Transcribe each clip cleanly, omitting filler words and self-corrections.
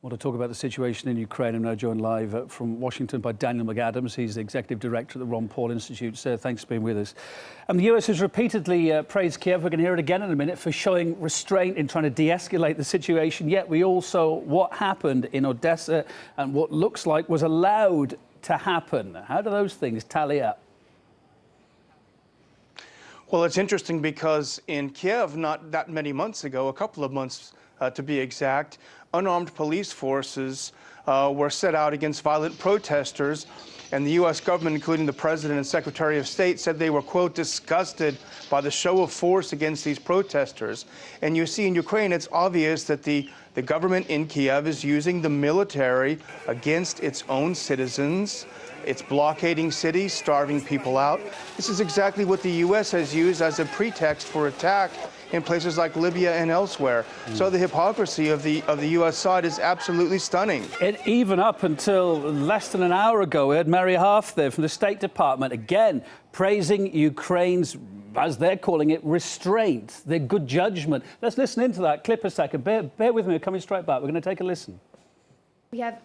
Well, to talk about the situation in Ukraine, I'm now joined live from Washington by Daniel McAdams. He's the executive director at the Ron Paul Institute. Sir, thanks for being with us. And the US has repeatedly praised Kiev, we're going to hear it again in a minute, for showing restraint in trying to de-escalate the situation. Yet we also, what happened in Odessa and what looks like was allowed to happen. How do those things tally up? Well, it's interesting because in Kiev, not that many months ago, a couple of months to be exact, unarmed police forces were set out against violent protesters, and the U.S. government, including the President and Secretary of State, said they were, quote, disgusted by the show of force against these protesters. And you see in Ukraine, it's obvious that the government in Kiev is using the military against its own citizens. It's blockading cities, starving people out. This is exactly what the U.S. has used as a pretext for attack in places like Libya and elsewhere. So the hypocrisy of the U.S. side is absolutely stunning. And even up until less than an hour ago, we had Mary Harf there from the State Department, again, praising Ukraine's, as they're calling it, restraint, their good judgment. Let's listen into that clip a second. Bear with me, we're coming straight back. We're going to take a listen. We have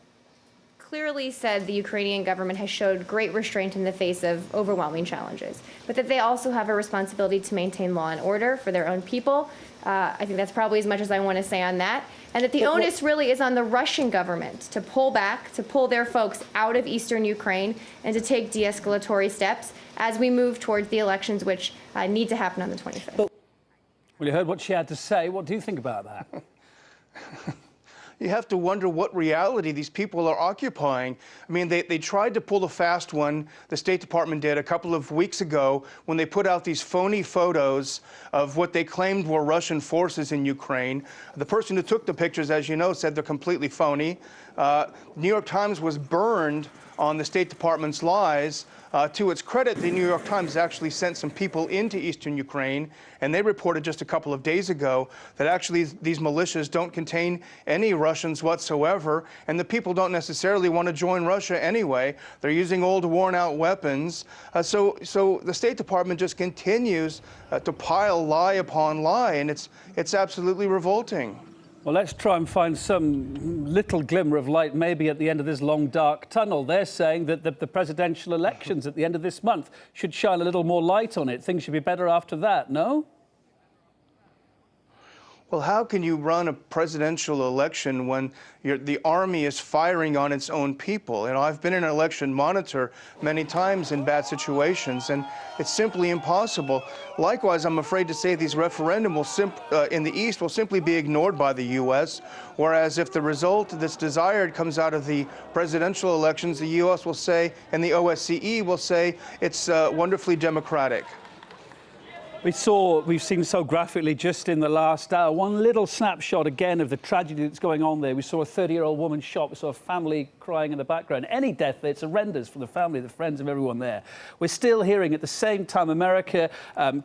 clearly said the Ukrainian government has showed great restraint in the face of overwhelming challenges, but that they also have a responsibility to maintain law and order for their own people. I think that's probably as much as I want to say on that. And that the onus really is on the Russian government to pull back, to pull their folks out of eastern Ukraine, and to take de-escalatory steps as we move towards the elections, which need to happen on the 25th. Well, you heard what she had to say. What do you think about that? You have to wonder what reality these people are occupying. I mean, they tried to pull a fast one, the State Department did a couple of weeks ago, when they put out these phony photos of what they claimed were Russian forces in Ukraine. The person who took the pictures, as you know, said they're completely phony. New York Times was burned on the State Department's lies. To its credit, the New York Times actually sent some people into eastern Ukraine, and they reported just a couple of days ago that actually these militias don't contain any Russians whatsoever, and the people don't necessarily want to join Russia anyway. They're using old, worn-out weapons. So the State Department just continues to pile lie upon lie, and it's absolutely revolting. Well, let's try and find some little glimmer of light maybe at the end of this long, dark tunnel. They're saying that the presidential elections at the end of this month should shine a little more light on it. Things should be better after that, no? Well, how can you run a presidential election when the army is firing on its own people? You know, I've been an election monitor many times in bad situations, and it's simply impossible. Likewise, I'm afraid to say these referendums in the East will simply be ignored by the U.S., whereas if the result that's desired comes out of the presidential elections, the U.S. will say, and the OSCE will say, it's wonderfully democratic. We've seen so graphically just in the last hour, one little snapshot again of the tragedy that's going on there. We saw a 30-year-old woman shot. We saw a family crying in the background. Any death there, it's horrendous for the family, the friends of everyone there. We're still hearing at the same time America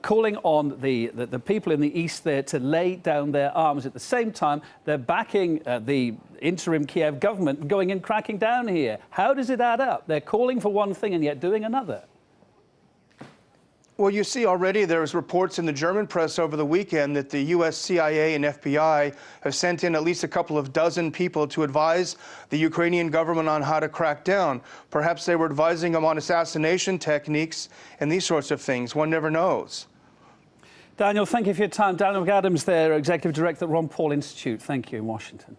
calling on the people in the East there to lay down their arms. At the same time, they're backing the interim Kiev government going in, cracking down here. How does it add up? They're calling for one thing and yet doing another. Well, you see already there's reports in the German press over the weekend that the U.S. CIA and FBI have sent in at least a couple of dozen people to advise the Ukrainian government on how to crack down. Perhaps they were advising them on assassination techniques and these sorts of things. One never knows. Daniel, thank you for your time. Daniel McAdams there, Executive Director at the Ron Paul Institute. Thank you in Washington.